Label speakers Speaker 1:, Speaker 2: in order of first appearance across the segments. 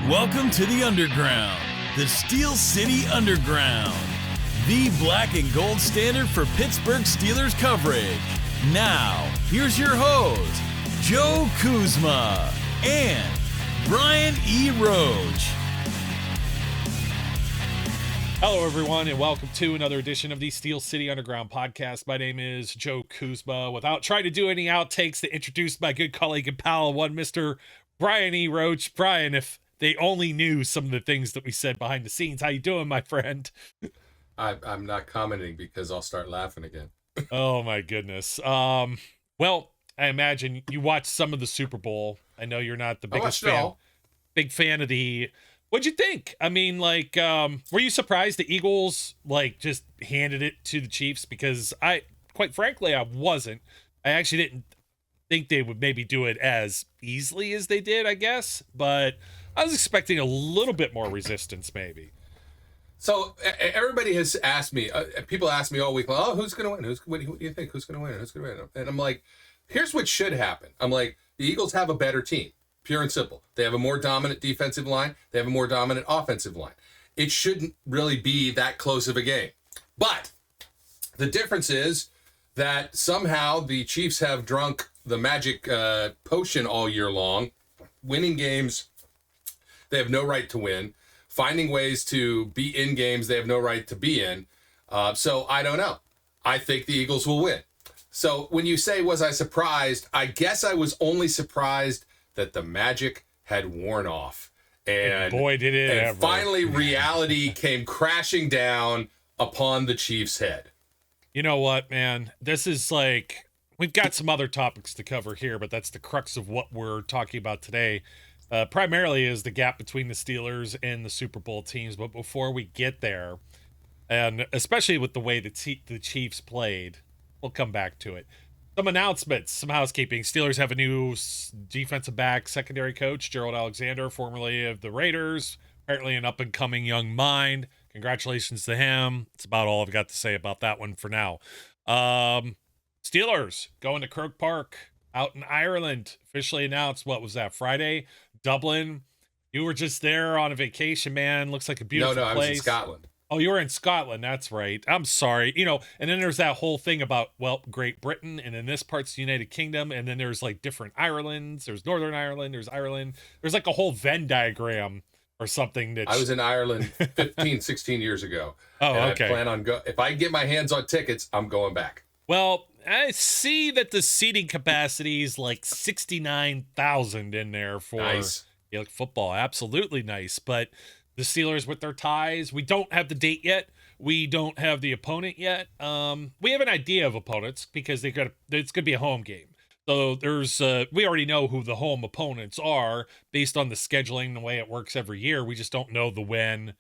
Speaker 1: Welcome to the Underground, the Steel City Underground, the black and gold standard for Pittsburgh Steelers coverage. Now, here's your host, Joe Kuzma and Brian E. Roach.
Speaker 2: Hello, everyone, and welcome to another edition of the Steel City Underground podcast. My name is Joe Kuzma. Without trying to do any outtakes, to introduce my good colleague and pal, one Mr. Brian E. Roach. Brian, if they only knew some of the things that we said behind the scenes. How you doing, my friend?
Speaker 3: I'm not commenting because I'll start laughing again.
Speaker 2: Oh, my goodness. Well, I imagine you watched some of the Super Bowl. I know you're not the biggest big fan of the... What'd you think? I mean, like, were you surprised the Eagles, like, just handed it to the Chiefs? Because quite frankly, I wasn't. I actually didn't think they would maybe do it as easily as they did, I guess. But I was expecting a little bit more resistance, maybe.
Speaker 3: So everybody has asked me, people ask me all week long, oh, who's going to win? What do you think? Who's going to win? Who's going to win? And I'm like, here's what should happen. I'm like, the Eagles have a better team. Pure and simple. They have a more dominant defensive line. They have a more dominant offensive line. It shouldn't really be that close of a game. But the difference is that somehow the Chiefs have drunk the magic potion all year long, winning games they have no right to win, finding ways to be in games they have no right to be in. So I don't know. I think the Eagles will win. So when you say, was I surprised? I guess I was only surprised that the magic had worn off. And
Speaker 2: boy, did it ever.
Speaker 3: Finally, reality came crashing down upon the Chiefs' head.
Speaker 2: You know what, man? This is like, we've got some other topics to cover here, but that's the crux of what we're talking about today. Primarily is the gap between the Steelers and the Super Bowl teams. But before we get there, and especially with the way the Chiefs played, we'll come back to it. Some announcements, some housekeeping. Steelers have a new defensive back secondary coach, Gerald Alexander, formerly of the Raiders, apparently an up-and-coming young mind. Congratulations to him. That's about all I've got to say about that one for now. Steelers going to Croke Park out in Ireland. Officially announced, what was that, Friday? Dublin. You were just there on a vacation, man. Looks like a beautiful place.
Speaker 3: No, I was in Scotland.
Speaker 2: Oh, you were in Scotland. That's right. I'm sorry. You know, and then there's that whole thing about, well, Great Britain, and then this part's the United Kingdom, and then there's like different Irelands. There's Northern Ireland. There's Ireland. There's like a whole Venn diagram or something. That
Speaker 3: I was in Ireland 15, 16 years ago.
Speaker 2: Oh,
Speaker 3: and
Speaker 2: okay.
Speaker 3: I plan on if I get my hands on tickets, I'm going back.
Speaker 2: Well, I see that the seating capacity is like 69,000 in there for
Speaker 3: nice.
Speaker 2: Gaelic football. Absolutely nice. But the Steelers with their ties, we don't have the date yet. We don't have the opponent yet. We have an idea of opponents because it's going to be a home game. So there's we already know who the home opponents are based on the scheduling, the way it works every year. We just don't know the when.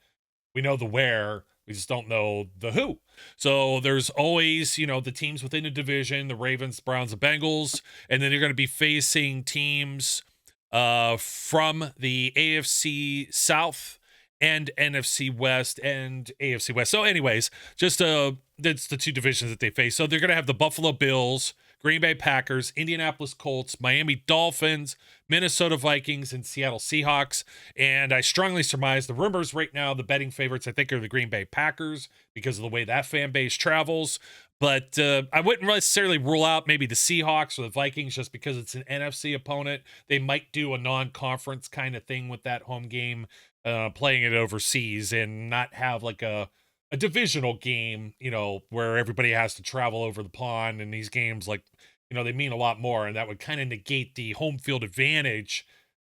Speaker 2: We know the where. We just don't know the who. So there's always, you know, the teams within the division, the Ravens, Browns, the Bengals, and then you're going to be facing teams from the AFC South and NFC West and AFC West. So anyways, just that's the two divisions that they face. So they're going to have the Buffalo Bills, Green Bay Packers, Indianapolis Colts, Miami Dolphins, Minnesota Vikings, and Seattle Seahawks. And I strongly surmise the rumors right now, the betting favorites, I think, are the Green Bay Packers because of the way that fan base travels. But I wouldn't necessarily rule out maybe the Seahawks or the Vikings just because it's an NFC opponent. They might do a non-conference kind of thing with that home game, playing it overseas and not have like a divisional game, you know, where everybody has to travel over the pond, and these games, like, you know, they mean a lot more, and that would kind of negate the home field advantage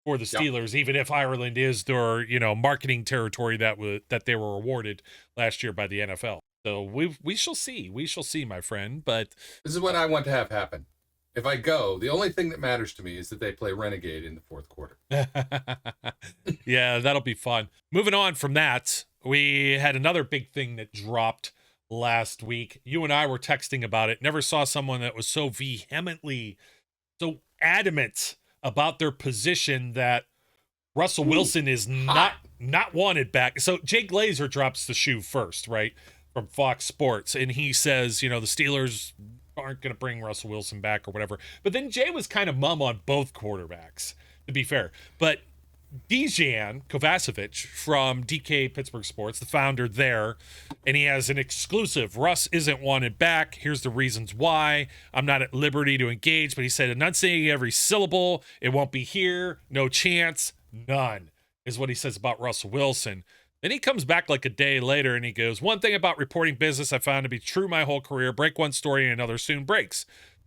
Speaker 2: for the Steelers, even if Ireland is their, you know, marketing territory that they were awarded last year by the NFL. So we shall see. We shall see, my friend. But
Speaker 3: this is what I want to have happen. If I go, the only thing that matters to me is that they play Renegade in the fourth quarter.
Speaker 2: Yeah, that'll be fun. Moving on from that, we had another big thing that dropped last week. You and I were texting about it. Never saw someone that was so vehemently, so adamant about their position that Russell Wilson is not wanted back. So Jay Glazer drops the shoe first, right, from Fox Sports, and he says, you know, the Steelers aren't going to bring Russell Wilson back or whatever. But then Jay was kind of mum on both quarterbacks, to be fair. But Dejan Kovacevic from DK Pittsburgh Sports, the founder there, and he has an exclusive. Russ isn't wanted back. Here's the reasons why. I'm not at liberty to engage, but he said, enunciating every syllable. It won't be here. No chance. None, is what he says about Russell Wilson. Then he comes back like a day later and he goes, one thing about reporting business I found to be true my whole career, break one story and another soon breaks.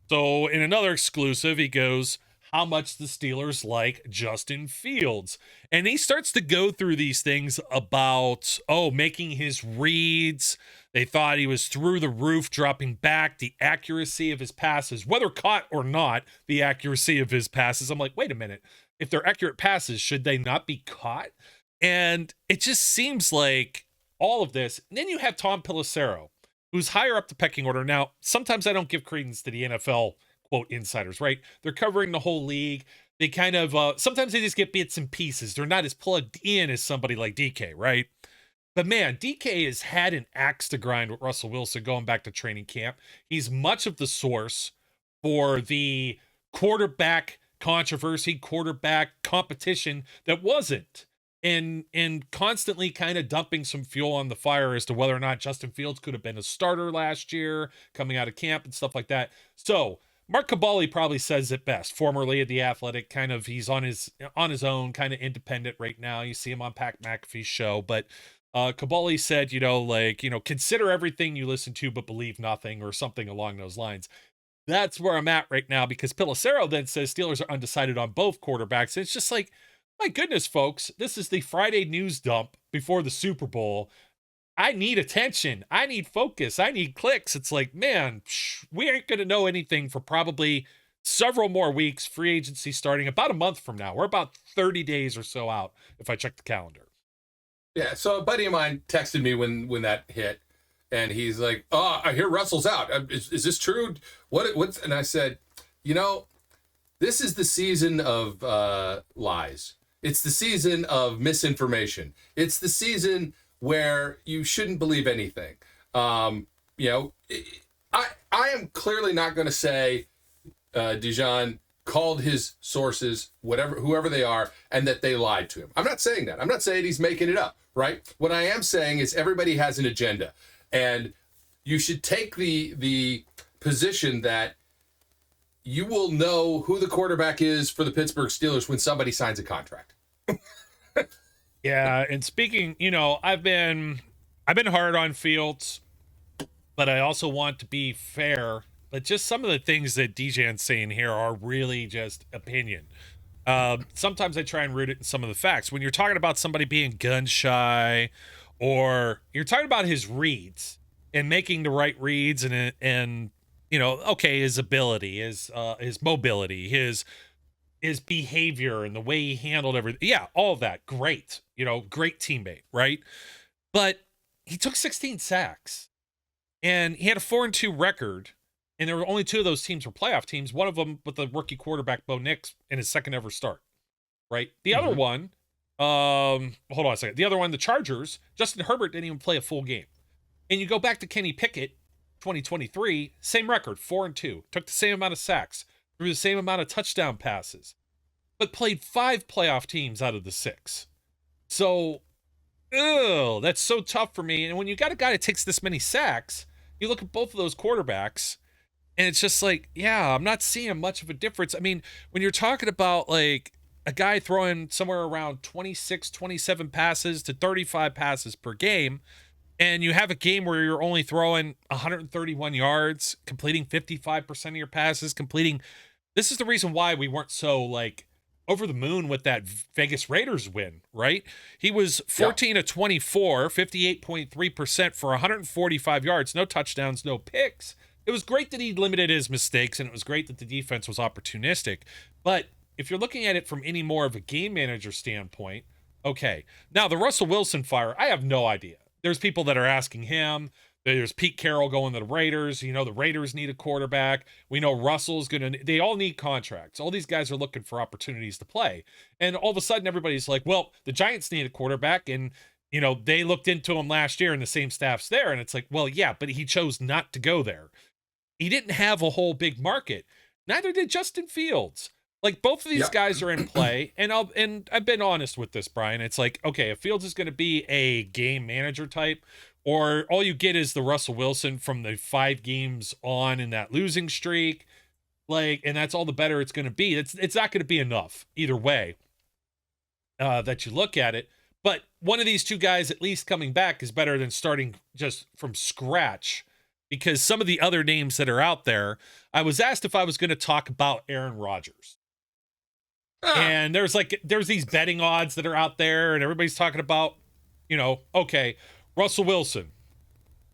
Speaker 2: So in another exclusive, he goes, how much the Steelers like Justin Fields. And he starts to go through these things about, making his reads. They thought he was through the roof, dropping back, the accuracy of his passes, whether caught or not, the accuracy of his passes. I'm like, wait a minute. If they're accurate passes, should they not be caught? And it just seems like all of this. And then you have Tom Pelissero, who's higher up the pecking order. Now, sometimes I don't give credence to the NFL quote insiders, right? They're covering the whole league. They kind of sometimes they just get bits and pieces. They're not as plugged in as somebody like DK, right? But man, DK has had an axe to grind with Russell Wilson going back to training camp. He's much of the source for the quarterback controversy, quarterback competition that wasn't. And constantly kind of dumping some fuel on the fire as to whether or not Justin Fields could have been a starter last year coming out of camp and stuff like that. So Mark Cabali probably says it best, formerly at The Athletic, kind of he's on his own, kind of independent right now. You see him on Pat McAfee's show, but Cabali said, consider everything you listen to, but believe nothing, or something along those lines. That's where I'm at right now, because Pelissero then says Steelers are undecided on both quarterbacks. And it's just like, my goodness, folks, this is the Friday news dump before the Super Bowl. I need attention. I need focus. I need clicks. It's like, man, we ain't going to know anything for probably several more weeks. Free agency starting about a month from now. We're about 30 days or so out if I check the calendar.
Speaker 3: Yeah, so a buddy of mine texted me when that hit, and he's like, "Oh, I hear Russell's out. Is this true? What's?" And I said, this is the season of lies. It's the season of misinformation. It's the season where you shouldn't believe anything. I am clearly not going to say Dejan called his sources, whoever they are, and that they lied to him. I'm not saying that. I'm not saying he's making it up, right? What I am saying is everybody has an agenda, and you should take the position that you will know who the quarterback is for the Pittsburgh Steelers when somebody signs a contract.
Speaker 2: Yeah, and speaking, I've been hard on Fields, but I also want to be fair. But just some of the things that DJ's saying here are really just opinion. Sometimes I try and root it in some of the facts. When you're talking about somebody being gun shy, or you're talking about his reads and making the right reads, and his ability, his mobility, his behavior, and the way he handled everything. Yeah, all of that. Great. Great teammate, right? But he took 16 sacks, and he had a 4-2 record, and there were only 2 of those teams were playoff teams. One of them with the rookie quarterback, Bo Nix, in his second ever start, right? The other one, hold on a second. The other one, the Chargers, Justin Herbert didn't even play a full game. And you go back to Kenny Pickett, 2023, same record, 4-2, took the same amount of sacks, threw the same amount of touchdown passes, but played 5 playoff teams out of the 6. So, that's so tough for me. And when you got a guy that takes this many sacks, you look at both of those quarterbacks, and it's just like, yeah, I'm not seeing much of a difference. I mean, when you're talking about like a guy throwing somewhere around 26, 27 passes to 35 passes per game, and you have a game where you're only throwing 131 yards, completing 55% of your passes, this is the reason why we weren't so like over the moon with that Vegas Raiders win, right? He was 14 of 24, 58.3% for 145 yards, no touchdowns, no picks. It was great that he limited his mistakes, and it was great that the defense was opportunistic. But if you're looking at it from any more of a game manager standpoint, okay. Now, the Russell Wilson fire, I have no idea. There's people that are asking him. There's Pete Carroll going to the Raiders. The Raiders need a quarterback. We know Russell's they all need contracts. All these guys are looking for opportunities to play. And all of a sudden, everybody's like, well, the Giants need a quarterback. And, they looked into him last year and the same staff's there. And it's like, well, yeah, but he chose not to go there. He didn't have a whole big market. Neither did Justin Fields. Like, both of these
Speaker 3: Yep.
Speaker 2: guys are in play, and I've been honest with this, Brian. It's like, okay, if Fields is going to be a game manager type, or all you get is the Russell Wilson from the 5 games on in that losing streak, like, and that's all the better it's going to be. It's not going to be enough either way that you look at it. But one of these two guys at least coming back is better than starting just from scratch, because some of the other names that are out there, I was asked if I was going to talk about Aaron Rodgers. And there's these betting odds that are out there, and everybody's talking about, okay, Russell Wilson,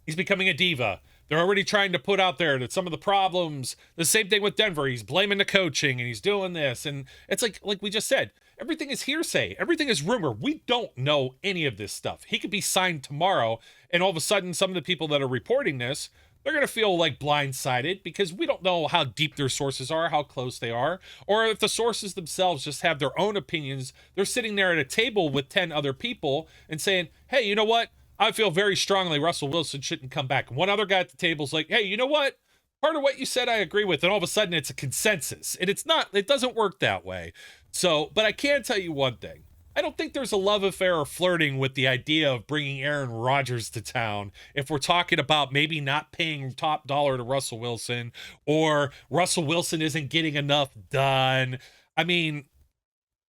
Speaker 2: he's becoming a diva. They're already trying to put out there that some of the problems, the same thing with Denver, he's blaming the coaching and he's doing this. And it's like we just said, everything is hearsay. Everything is rumor. We don't know any of this stuff. He could be signed tomorrow, and all of a sudden some of the people that are reporting this, they're going to feel like blindsided because we don't know how deep their sources are, how close they are, or if the sources themselves just have their own opinions. They're sitting there at a table with 10 other people and saying, hey, you know what? I feel very strongly Russell Wilson shouldn't come back. And one other guy at the table is like, hey, you know what? Part of what you said I agree with. And all of a sudden it's a consensus. And it doesn't work that way. So, but I can tell you one thing. I don't think there's a love affair or flirting with the idea of bringing Aaron Rodgers to town if we're talking about maybe not paying top dollar to Russell Wilson, or Russell Wilson isn't getting enough done. I mean,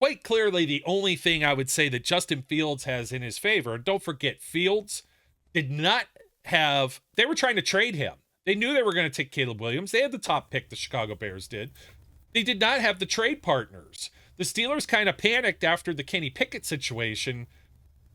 Speaker 2: quite clearly, the only thing I would say that Justin Fields has in his favor, and don't forget, Fields did not have, they were trying to trade him. They knew they were going to take Caleb Williams. They had the top pick, the Chicago Bears did. They did not have the trade partners. The Steelers kind of panicked after the Kenny Pickett situation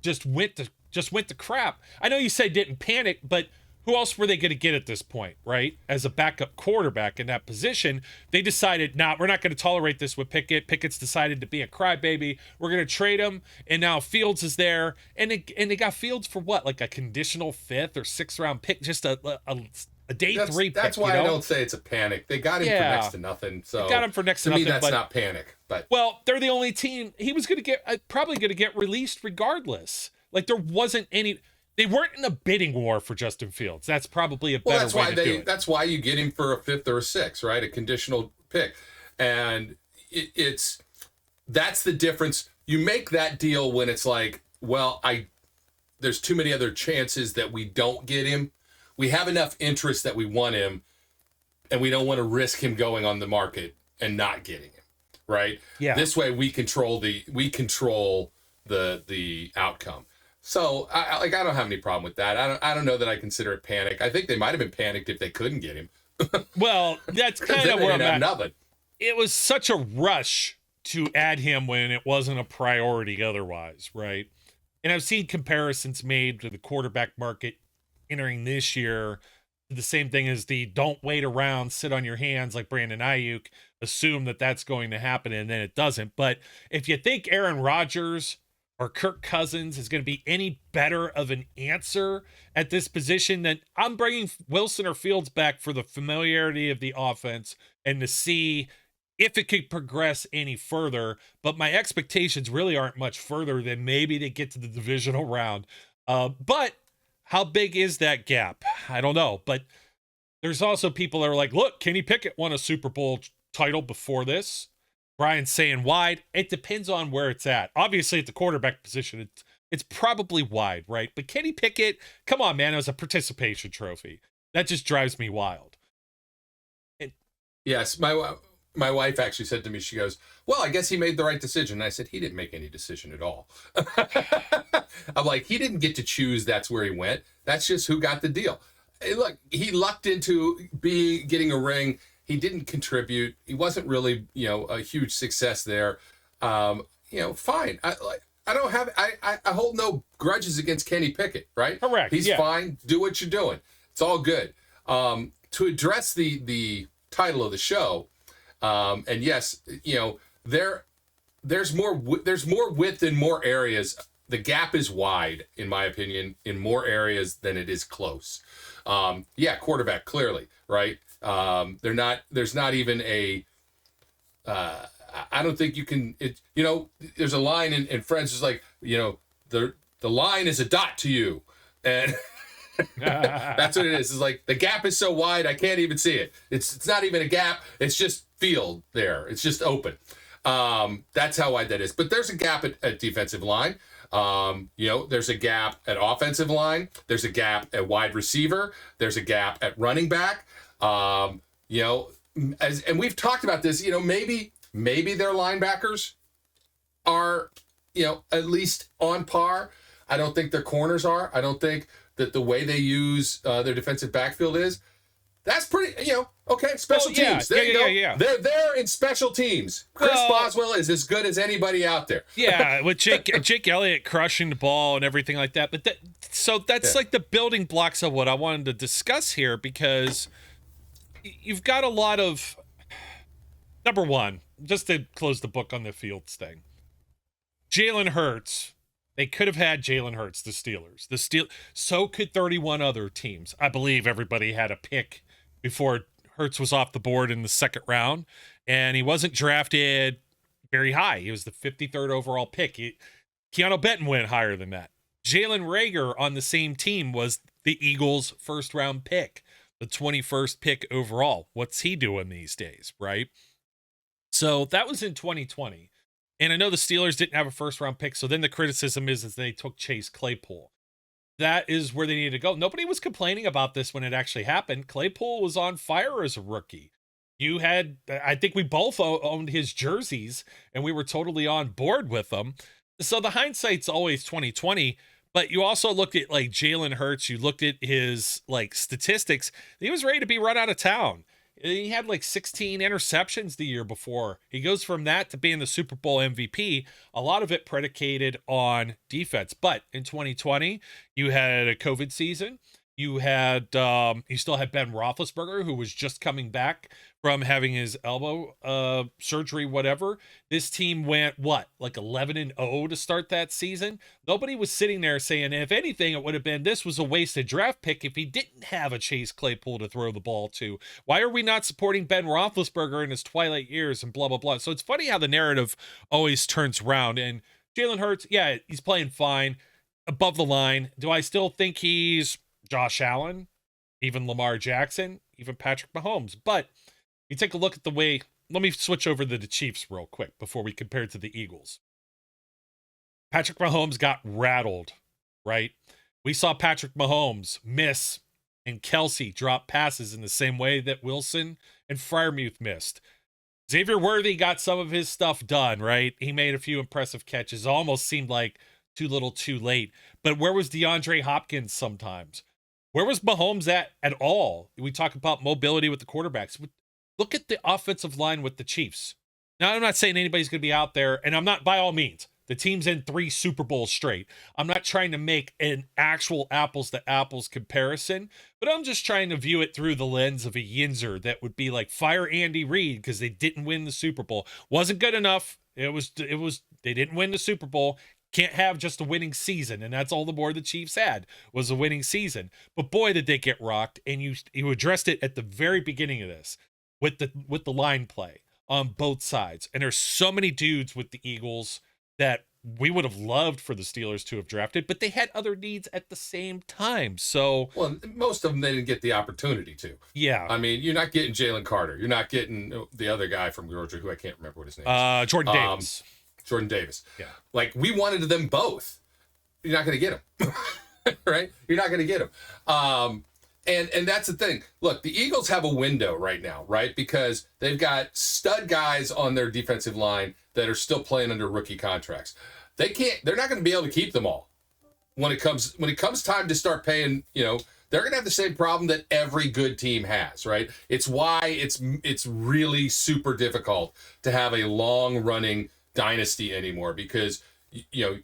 Speaker 2: just went to crap. I know you said didn't panic, but who else were they going to get at this point, right? As a backup quarterback in that position, they decided, we're not going to tolerate this with Pickett. Pickett's decided to be a crybaby. We're going to trade him, and now Fields is there, and they got Fields for what, like a conditional 5th or 6th round pick, just a day 3 pick.
Speaker 3: That's why I don't say it's a panic. They got him for next to nothing. So
Speaker 2: they got him for next to
Speaker 3: me,
Speaker 2: nothing.
Speaker 3: that's not panic. But
Speaker 2: well, they're the only team. He was going to get probably going to get released regardless. Like, there wasn't any. They weren't in a bidding war for Justin Fields. That's probably a better way to do it.
Speaker 3: That's why you get him for a 5th or a 6th, right? A conditional pick, and that's the difference. You make that deal when it's like, well, there's too many other chances that we don't get him. We have enough interest that we want him, and we don't want to risk him going on the market and not getting him, right?
Speaker 2: Yeah.
Speaker 3: This way we control the outcome. So I don't have any problem with that. I don't know that I consider it panic. I think they might have been panicked if they couldn't get him.
Speaker 2: Well, that's kind of where I'm at.
Speaker 3: Nothing.
Speaker 2: It was such a rush to add him when it wasn't a priority otherwise, right? And I've seen comparisons made to the quarterback market entering this year. The same thing as the don't wait around, sit on your hands like Brandon Ayuk, assume that that's going to happen, and then it doesn't. But if you think Aaron Rodgers or Kirk Cousins is going to be any better of an answer at this position, then I'm bringing Wilson or Fields back for the familiarity of the offense and to see if it could progress any further. But my expectations really aren't much further than maybe they get to the divisional round. But how big is that gap? I don't know. But there's also people that are like, look, Kenny Pickett won a Super Bowl title before this. Brian's saying wide. It depends on where it's at. Obviously, at the quarterback position, it's probably wide, right? But Kenny Pickett, come on, man, it was a participation trophy. That just drives me wild.
Speaker 3: Yes, my wife actually said to me, she goes, well, I guess he made the right decision. And I said, he didn't make any decision at all. I'm like, he didn't get to choose that's where he went. That's just who got the deal. Hey, look, he lucked into getting a ring. He didn't contribute. He wasn't really, a huge success there. Fine. I hold no grudges against Kenny Pickett, right?
Speaker 2: Correct.
Speaker 3: He's fine. Do what you're doing. It's all good. To address the title of the show, and yes, there's more width in more areas. The gap is wide, in my opinion, in more areas than it is close. Quarterback, clearly, right? There's not even a, I don't think you can, there's a line in Friends, is like, the line is a dot to you. And that's what it is. It's like the gap is so wide, I can't even see it. It's not even a gap. It's just field there. It's just open. That's how wide that is. But there's a gap at defensive line. There's a gap at offensive line. There's a gap at wide receiver. There's a gap at running back. And we've talked about this, maybe their linebackers are, at least on par. I don't think their corners are. I don't think that the way they use their defensive backfield is. That's pretty, okay, special teams. There you go. Yeah. They're there in special teams. Chris Boswell is as good as anybody out there.
Speaker 2: Yeah, with Jake Elliott crushing the ball and everything like that. But that's like the building blocks of what I wanted to discuss here, because you've got a lot of, number one, just to close the book on the Fields thing, Jalen Hurts. They could have had Jalen Hurts, the Steelers. So could 31 other teams. I believe everybody had a pick before Hurts was off the board in the second round, and he wasn't drafted very high. He was the 53rd overall pick. Keanu Benton went higher than that. Jalen Reagor on the same team was the Eagles' first-round pick, the 21st pick overall. What's he doing these days, right? So that was in 2020. And I know the Steelers didn't have a first-round pick, so then the criticism is they took Chase Claypool. That is where they needed to go. Nobody was complaining about this when it actually happened. Claypool was on fire as a rookie. I think we both owned his jerseys, and we were totally on board with them. So the hindsight's always 2020, but you also looked at like Jalen Hurts. You looked at his like statistics. He was ready to be run out of town. He had like 16 interceptions the year before. He goes from that to being the Super Bowl MVP, a lot of it predicated on defense. But in 2020, you had a COVID season. You still had Ben Roethlisberger, who was just coming back from having his elbow surgery, whatever. This team went, like 11-0 to start that season? Nobody was sitting there saying, if anything, it would have been, this was a wasted draft pick if he didn't have a Chase Claypool to throw the ball to. Why are we not supporting Ben Roethlisberger in his twilight years and blah, blah, blah? So it's funny how the narrative always turns around. And Jalen Hurts, yeah, he's playing fine, above the line. Do I still think he's Josh Allen, even Lamar Jackson, even Patrick Mahomes? But you take a look at the way, let me switch over to the Chiefs real quick before we compare it to the Eagles. Patrick Mahomes got rattled, right? We saw Patrick Mahomes miss and Kelsey drop passes in the same way that Wilson and Freiermuth missed. Xavier Worthy got some of his stuff done, right? He made a few impressive catches. Almost seemed like too little too late. But where was DeAndre Hopkins sometimes? Where was Mahomes at all? We talk about mobility with the quarterbacks. Look at the offensive line with the Chiefs. Now, I'm not saying anybody's going to be out there, and I'm not, by all means, the team's in 3 Super Bowls straight. I'm not trying to make an actual apples-to-apples comparison, but I'm just trying to view it through the lens of a Yinzer that would be like, fire Andy Reid because they didn't win the Super Bowl. Wasn't good enough. They didn't win the Super Bowl. Can't have just a winning season, and that's all the board the Chiefs had was a winning season. But boy, did they get rocked, and you addressed it at the very beginning of this with the line play on both sides. And there's so many dudes with the Eagles that we would have loved for the Steelers to have drafted, but they had other needs at the same time. So,
Speaker 3: well, most of them they didn't get the opportunity to.
Speaker 2: Yeah,
Speaker 3: I mean, you're not getting Jalen Carter. You're not getting the other guy from Georgia, who I can't remember what his name is.
Speaker 2: Jordan Davis.
Speaker 3: Jordan Davis.
Speaker 2: Yeah.
Speaker 3: Like, we wanted them both. You're not going to get them. Right? You're not going to get them. And that's the thing. Look, the Eagles have a window right now, right? Because they've got stud guys on their defensive line that are still playing under rookie contracts. They're not going to be able to keep them all. When it comes time to start paying, they're going to have the same problem that every good team has, right? It's why it's really super difficult to have a long-running dynasty anymore, because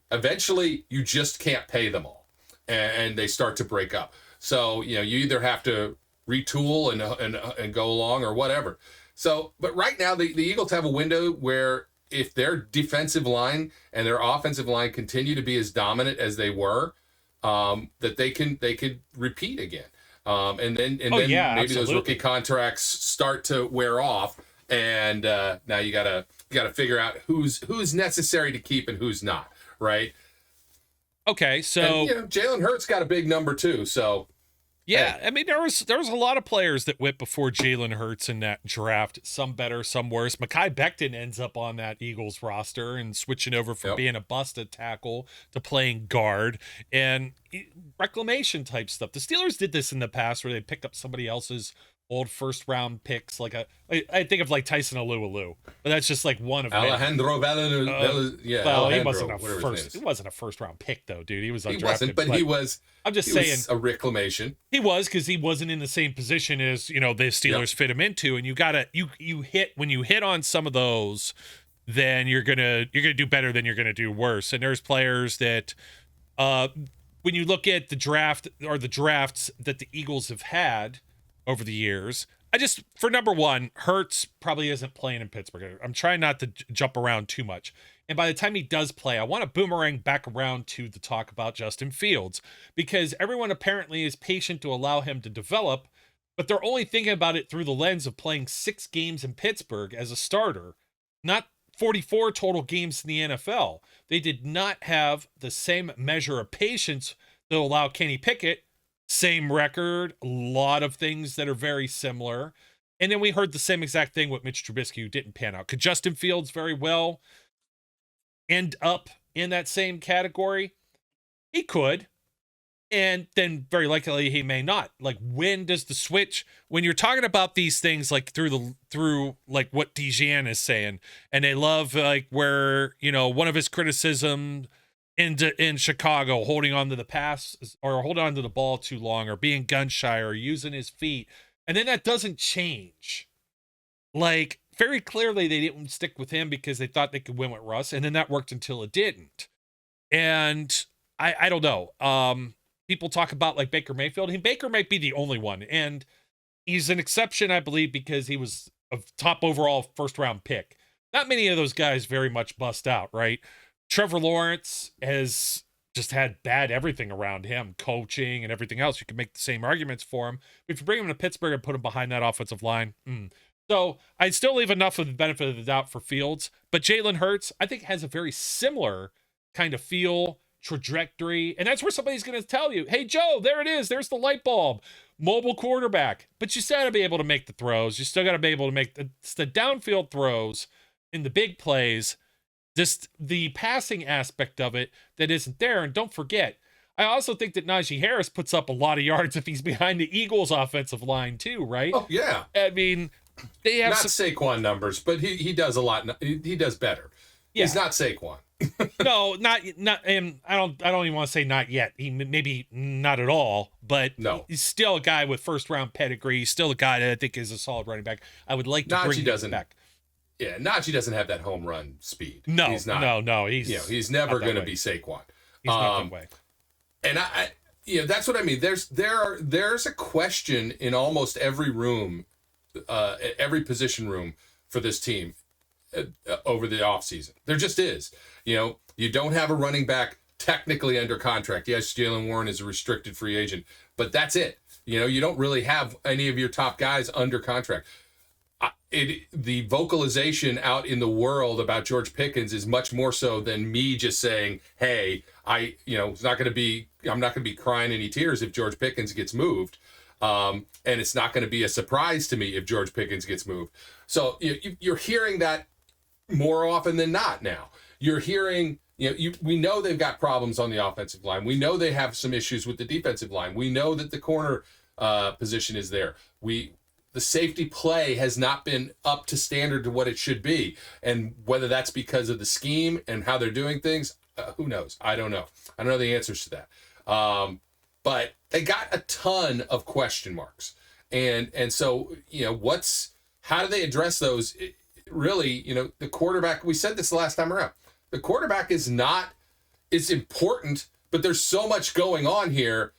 Speaker 3: eventually you just can't pay them all, and they start to break up. So you either have to retool and go along or whatever. So, but right now the Eagles have a window where if their defensive line and their offensive line continue to be as dominant as they were, that they could repeat again. And then maybe
Speaker 2: absolutely.
Speaker 3: Those rookie contracts start to wear off, and now you gotta figure out who's necessary to keep and who's not, right?
Speaker 2: Okay, so
Speaker 3: and, Jalen Hurts got a big number too, so
Speaker 2: Yeah,
Speaker 3: Hey,
Speaker 2: I mean there was a lot of players that went before Jalen Hurts in that draft. Some better, some worse. Mekhi Becton ends up on that Eagles roster and switching over from
Speaker 3: yep.
Speaker 2: being a busted tackle to playing guard and reclamation type stuff. The Steelers did this in the past where they pick up somebody else's old first round picks. Like I think of like Tyson Alualu, but that's just like one of many.
Speaker 3: Alejandro
Speaker 2: Well,
Speaker 3: Alejandro,
Speaker 2: he wasn't a
Speaker 3: whatever his name
Speaker 2: first.
Speaker 3: is.
Speaker 2: He wasn't a first round pick though, dude. He was
Speaker 3: He
Speaker 2: undrafted.
Speaker 3: wasn't, but he was.
Speaker 2: I'm just
Speaker 3: He
Speaker 2: saying
Speaker 3: was a reclamation.
Speaker 2: he was because he wasn't in the same position as the Steelers fit him into, and you gotta you hit when you hit on some of those, then you're gonna do better than you're gonna do worse. And there's players that, when you look at the draft or the drafts that the Eagles have had over the years, for number one, Hurts probably isn't playing in Pittsburgh. I'm trying not to jump around too much. And by the time he does play, I want to boomerang back around to the talk about Justin Fields, because everyone apparently is patient to allow him to develop, but they're only thinking about it through the lens of playing 6 games in Pittsburgh as a starter, not 44 total games in the NFL. They did not have the same measure of patience to allow Kenny Pickett. Same record, a lot of things that are very similar. And then we heard the same exact thing with Mitch Trubisky, who didn't pan out. Could Justin Fields very well end up in that same category? He could. And then very likely he may not. Like, when does the switch, when you're talking about these things, like through like what Dijon is saying, and they love like where, one of his criticism in Chicago, holding on to the pass or holding on to the ball too long or being gun shy or using his feet. And then that doesn't change. Like, very clearly they didn't stick with him because they thought they could win with Russ. And then that worked until it didn't. And I don't know. People talk about like Baker Mayfield. Baker might be the only one. And he's an exception, I believe, because he was a top overall first round pick. Not many of those guys very much bust out, right? Trevor Lawrence has just had bad everything around him, coaching and everything else. You can make the same arguments for him. But if you bring him to Pittsburgh and put him behind that offensive line, So I'd still leave enough of the benefit of the doubt for Fields. But Jalen Hurts, I think, has a very similar kind of feel, trajectory. And that's where somebody's going to tell you, hey, Joe, there it is. There's the light bulb. Mobile quarterback. But you still got to be able to make the throws. You still got to be able to make the downfield throws in the big plays. Just the passing aspect of it that isn't there. And don't forget, I also think that Najee Harris puts up a lot of yards if he's behind the Eagles offensive line too, right?
Speaker 3: Oh yeah.
Speaker 2: I mean, they have
Speaker 3: not Saquon numbers, but he does a lot. He does better. Yeah. He's not Saquon.
Speaker 2: No, not, and I don't even want to say not yet. He maybe not at all, but
Speaker 3: no,
Speaker 2: he's still a guy with first round pedigree. He's still a guy that I think is a solid running back. I would like to bring him back.
Speaker 3: Yeah, Najee doesn't have that home run speed.
Speaker 2: No,
Speaker 3: he's not.
Speaker 2: No, he's
Speaker 3: he's never going to be Saquon.
Speaker 2: He's not that way.
Speaker 3: And I that's what I mean. There's a question in almost every room, every position room for this team over the offseason. There just is. You don't have a running back technically under contract. Yes, Jaylen Warren is a restricted free agent, but that's it. You don't really have any of your top guys under contract. The vocalization out in the world about George Pickens is much more so than me just saying, hey, I'm not going to be crying any tears if George Pickens gets moved. And it's not going to be a surprise to me if George Pickens gets moved. So you're hearing that more often than not now. You're hearing, we know they've got problems on the offensive line. We know they have some issues with the defensive line. We know that the corner position is there. The safety play has not been up to standard to what it should be. And whether that's because of the scheme and how they're doing things, who knows? I don't know. I don't know the answers to that. But they got a ton of question marks. And so, how do they address those? Really, the quarterback, we said this the last time around. The quarterback is important, but there's so much going on here.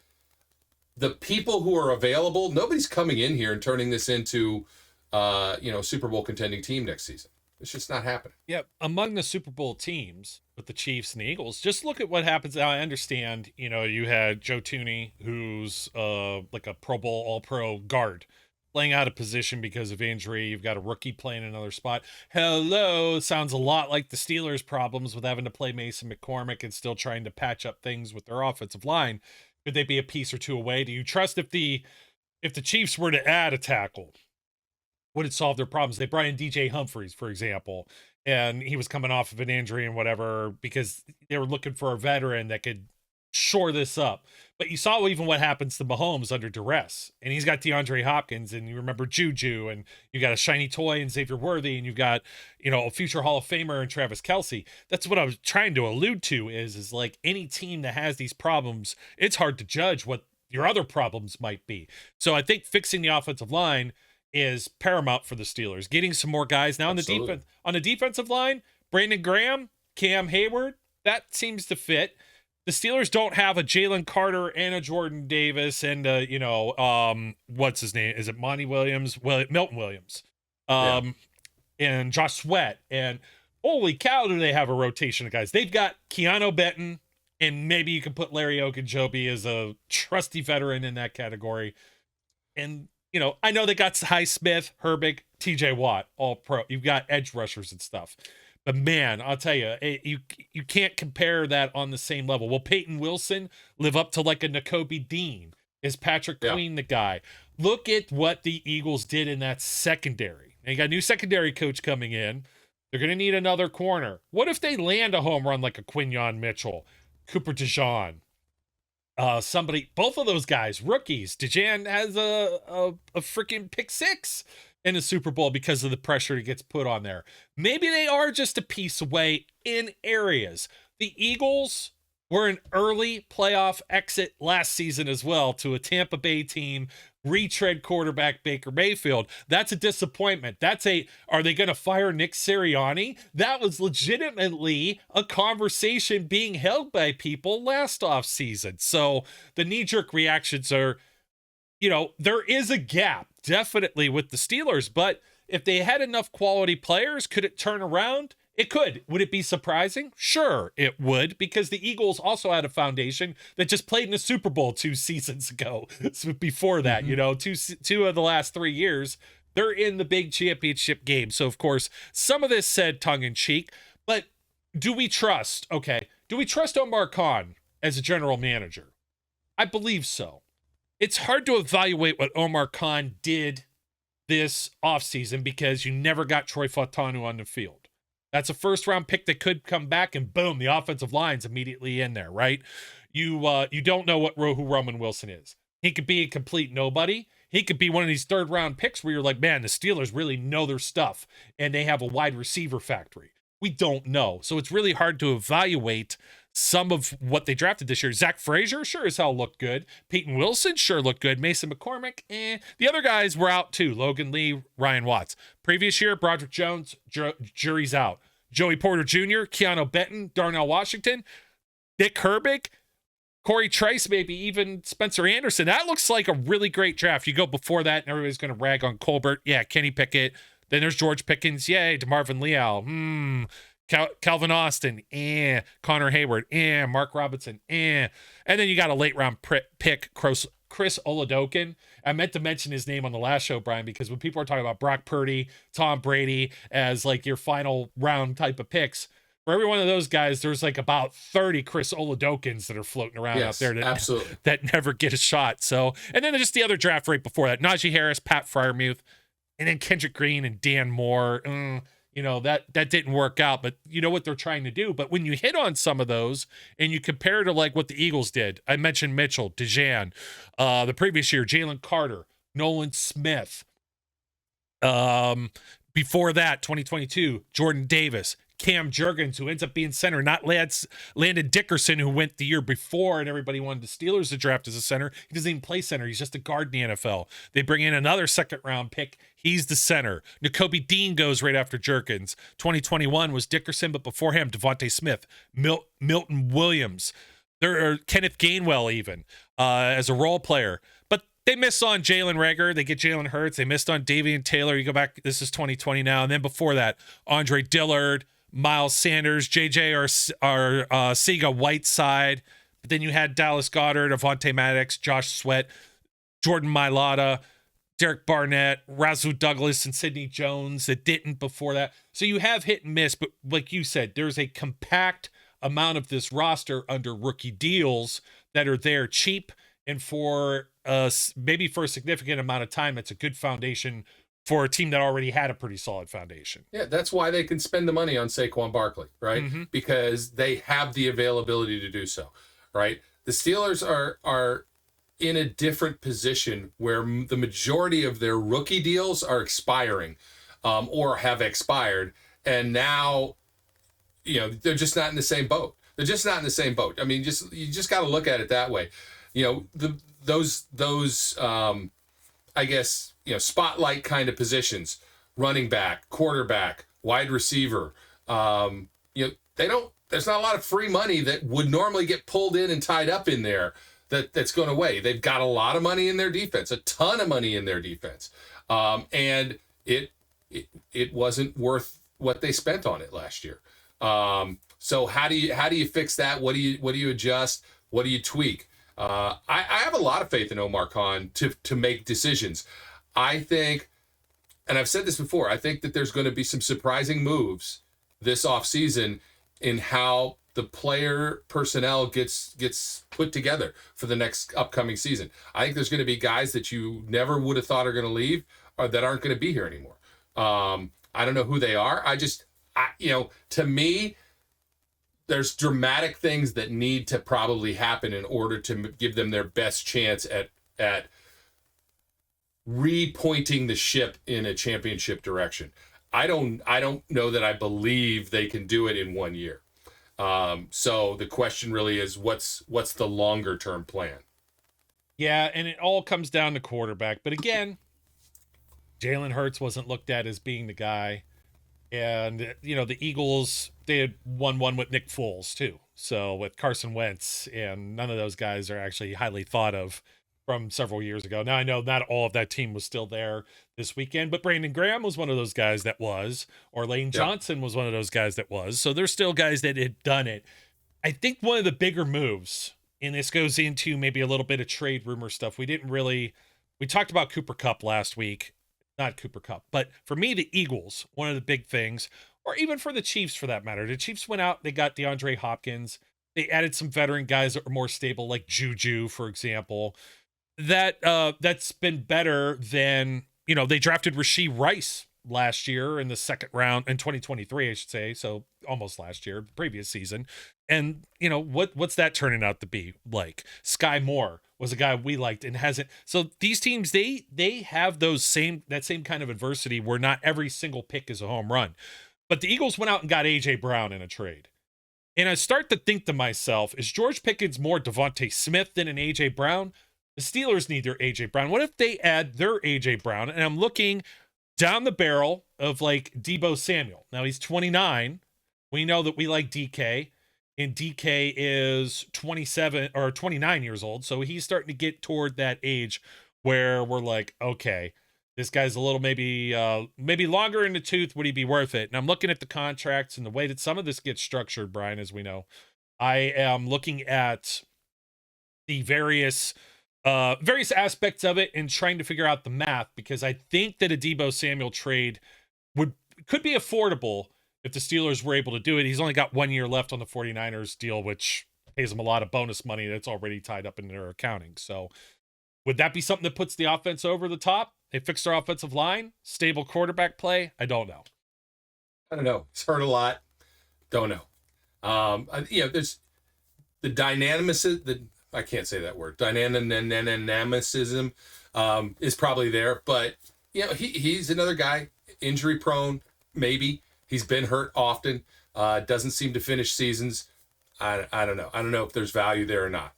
Speaker 3: The people who are available, nobody's coming in here and turning this into, Super Bowl contending team next season. It's just not happening.
Speaker 2: Yeah, among the Super Bowl teams with the Chiefs and the Eagles, just look at what happens. Now, I understand, you had Joe Thuney, who's like a Pro Bowl All-Pro guard, playing out of position because of injury. You've got a rookie playing another spot. Hello, sounds a lot like the Steelers' problems with having to play Mason McCormick and still trying to patch up things with their offensive line. Could they be a piece or two away? Do you trust if the Chiefs were to add a tackle, would it solve their problems? They brought in DJ Humphries, for example, and he was coming off of an injury and whatever because they were looking for a veteran that could shore this up. But you saw even what happens to Mahomes under duress. And he's got DeAndre Hopkins, and you remember Juju, and you got a shiny toy in Xavier Worthy, and you've got, a future Hall of Famer in Travis Kelce. That's what I was trying to allude to is like any team that has these problems, it's hard to judge what your other problems might be. So I think fixing the offensive line is paramount for the Steelers. Getting some more guys now on the defensive line, Brandon Graham, Cam Hayward, that seems to fit. The Steelers don't have a Jalen Carter and a Jordan Davis and what's his name? Is it Monty Williams? Well, Milton Williams, and Josh Sweat. And holy cow, do they have a rotation of guys? They've got Keanu Benton, and maybe you can put Larry Ogunjobi as a trusty veteran in that category. And I know they got Highsmith, Herbig, TJ Watt, all pro. You've got edge rushers and stuff. But man, I'll tell you, you can't compare that on the same level. Will Peyton Wilson live up to like a Nakobe Dean? Is Patrick Queen the guy? Look at what the Eagles did in that secondary. They got a new secondary coach coming in. They're going to need another corner. What if they land a home run like a Quinyon Mitchell, Cooper DeJean? Both of those guys, rookies. DeJean has a freaking pick six in the Super Bowl because of the pressure that gets put on there. Maybe they are just a piece away in areas. The Eagles were an early playoff exit last season as well to a Tampa Bay team, retread quarterback Baker Mayfield. That's a disappointment. Are they going to fire Nick Sirianni? That was legitimately a conversation being held by people last offseason. So the knee-jerk reactions are, there is a gap definitely with the Steelers, but if they had enough quality players, could it turn around? It could. Would it be surprising? Sure, it would, because the Eagles also had a foundation that just played in the Super Bowl 2 seasons ago. So before that, two of the last 3 years, they're in the big championship game. So, of course, some of this said tongue-in-cheek, but do we trust Omar Khan as a general manager? I believe so. It's hard to evaluate what Omar Khan did this offseason because you never got Troy Fautanu on the field. That's a first-round pick that could come back, and boom, the offensive line's immediately in there, right? You don't know who Roman Wilson is. He could be a complete nobody. He could be one of these third-round picks where you're like, man, the Steelers really know their stuff, and they have a wide receiver factory. We don't know. So it's really hard to evaluate some of what they drafted this year. Zach Frazier, sure as hell looked good. Peyton Wilson, sure looked good. Mason McCormick, The other guys were out too. Logan Lee, Ryan Watts. Previous year, Broderick Jones, jury's out. Joey Porter Jr., Keanu Benton, Darnell Washington, Dick Herbig, Corey Trice, maybe even Spencer Anderson. That looks like a really great draft. You go before that, and everybody's going to rag on Colbert. Yeah, Kenny Pickett. Then there's George Pickens. Yay, DeMarvin Leal. Calvin Austin, Connor Hayward, Mark Robinson, and then you got a late round pick, Chris Oladokin. I meant to mention his name on the last show, Brian, because when people are talking about Brock Purdy, Tom Brady as like your final round type of picks, for every one of those guys, there's like about 30 Chris Oladokins that are floating around out there that never get a shot. So, and then just the other draft right before that, Najee Harris, Pat Freiermuth, and then Kendrick Green and Dan Moore. That didn't work out, but you know what they're trying to do. But when you hit on some of those and you compare to like what the Eagles did, I mentioned Mitchell, DeJean, the previous year, Jalen Carter, Nolan Smith. Before that, 2022, Jordan Davis, Cam Jurgens, who ends up being center, not Landon Dickerson, who went the year before and everybody wanted the Steelers to draft as a center. He doesn't even play center. He's just a guard in the NFL. They bring in another second-round pick. He's the center. Nakobe Dean goes right after Jurgens. 2021 was Dickerson, but before him, Devontae Smith, Milton Williams. There are Kenneth Gainwell even as a role player. But they miss on Jalen Reagor. They get Jalen Hurts. They missed on Davian Taylor. You go back, this is 2020 now. And then before that, Andre Dillard, Miles Sanders, Siga Whiteside. But then you had Dallas Goedert, Avonte Maddox, Josh Sweat, Jordan Mailata, Derek Barnett, Rasul Douglas, and Sidney Jones that didn't before that. So you have hit and miss, but like you said, there's a compact amount of this roster under rookie deals that are there cheap, and for maybe for a significant amount of time, it's a good foundation for a team that already had a pretty solid foundation.
Speaker 3: Yeah, that's why they can spend the money on Saquon Barkley, right?
Speaker 2: Mm-hmm.
Speaker 3: Because they have the availability to do so, right? The Steelers are in a different position where the majority of their rookie deals are expiring or have expired. And now, they're just not in the same boat. They're just not in the same boat. I mean, you just got to look at it that way. Those I guess, spotlight kind of positions, running back, quarterback, wide receiver, there's not a lot of free money that would normally get pulled in and tied up in there that's going away. They've got a lot of money in their defense, a ton of money in their defense. And it wasn't worth what they spent on it last year. So how do you fix that? What do you adjust? What do you tweak? I have a lot of faith in Omar Khan to make decisions. I think, and I've said this before, I think that there's going to be some surprising moves this offseason in how the player personnel gets put together for the next upcoming season. I think there's going to be guys that you never would have thought are going to leave or that aren't going to be here anymore. I don't know who they are. To me, there's dramatic things that need to probably happen in order to give them their best chance at repointing the ship in a championship direction. I don't know that I believe they can do it in 1 year. So the question really is, what's the longer term plan?
Speaker 2: Yeah, and it all comes down to quarterback. But again, Jalen Hurts wasn't looked at as being the guy. And, the Eagles, they had won with Nick Foles, too. So with Carson Wentz, and none of those guys are actually highly thought of from several years ago. Now, I know not all of that team was still there this weekend, but Brandon Graham was one of those guys that was, or Lane Johnson was one of those guys that was. So there's still guys that had done it. I think one of the bigger moves, and this goes into maybe a little bit of trade rumor stuff. We talked about Cooper Kupp last week. Not Cooper Kupp, but for me, the Eagles, one of the big things, or even for the Chiefs for that matter. The Chiefs went out, they got DeAndre Hopkins. They added some veteran guys that were more stable, like Juju, for example. That's been better than, they drafted Rashee Rice last year in the second round, in 2023, I should say. So almost last year, previous season. And, what's that turning out to be like? Sky Moore was a guy we liked and hasn't. So these teams, they have that same kind of adversity where not every single pick is a home run. But the Eagles went out and got A.J. Brown in a trade. And I start to think to myself, is George Pickens more Devontae Smith than an A.J. Brown? The Steelers need their A.J. Brown. What if they add their A.J. Brown? And I'm looking down the barrel of like Deebo Samuel. Now he's 29. We know that we like DK. And DK is 27 or 29 years old. So he's starting to get toward that age where we're like, okay, this guy's a little maybe longer in the tooth. Would he be worth it? And I'm looking at the contracts and the way that some of this gets structured, Brian, as we know. I am looking at the various aspects of it and trying to figure out the math, because I think that a Deebo Samuel trade could be affordable if the Steelers were able to do it. He's only got 1 year left on the 49ers deal, which pays him a lot of bonus money that's already tied up in their accounting. So would that be something that puts the offense over the top? They fixed their offensive line, stable quarterback play. I don't know.
Speaker 3: He's hurt a lot. Don't know. There's the dynamicism. I can't say that word. Dynamicism is probably there, but he's another guy, injury prone. Maybe he's been hurt often. Doesn't seem to finish seasons. I don't know. I don't know if there's value there or not.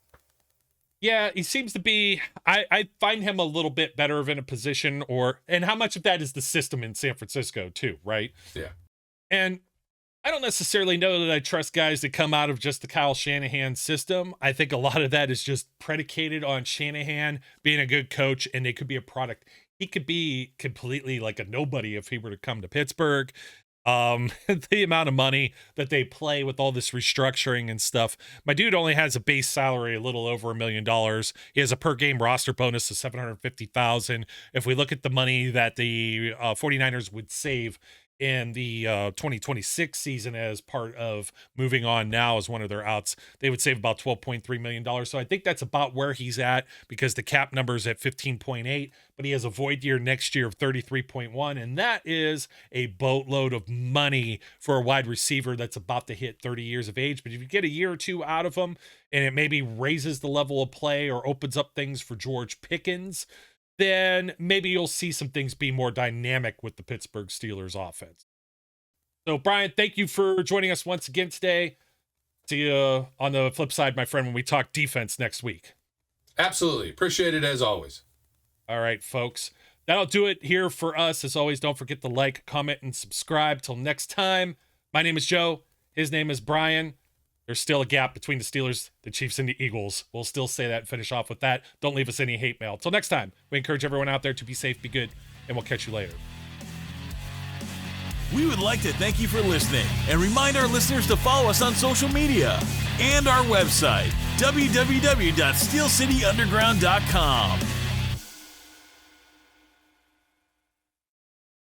Speaker 2: Yeah, he seems to be. I find him a little bit better of in a position, and how much of that is the system in San Francisco too, right?
Speaker 3: Yeah.
Speaker 2: And I don't necessarily know that I trust guys that come out of just the Kyle Shanahan system. I think a lot of that is just predicated on Shanahan being a good coach, and they could be a product. He could be completely like a nobody if he were to come to Pittsburgh. The amount of money that they play with all this restructuring and stuff. My dude only has a base salary a little over $1 million. He has a per game roster bonus of $750,000. If we look at the money that the 49ers would save in the 2026 season as part of moving on now as one of their outs. They would save about $12.3 million. So I think that's about where he's at because the cap number is at 15.8, but he has a void year next year of 33.1. And that is a boatload of money for a wide receiver that's about to hit 30 years of age. But if you get a year or two out of him and it maybe raises the level of play or opens up things for George Pickens, then maybe you'll see some things be more dynamic with the Pittsburgh Steelers offense. So, Brian, thank you for joining us once again today. See you on the flip side, my friend, when we talk defense next week.
Speaker 3: Absolutely. Appreciate it as always.
Speaker 2: All right, folks. That'll do it here for us. As always, don't forget to like, comment, and subscribe. Till next time, my name is Joe. His name is Brian. There's still a gap between the Steelers, the Chiefs, and the Eagles. We'll still say that and finish off with that. Don't leave us any hate mail. Till next time, we encourage everyone out there to be safe, be good, and we'll catch you later.
Speaker 1: We would like to thank you for listening and remind our listeners to follow us on social media and our website, www.steelcityunderground.com.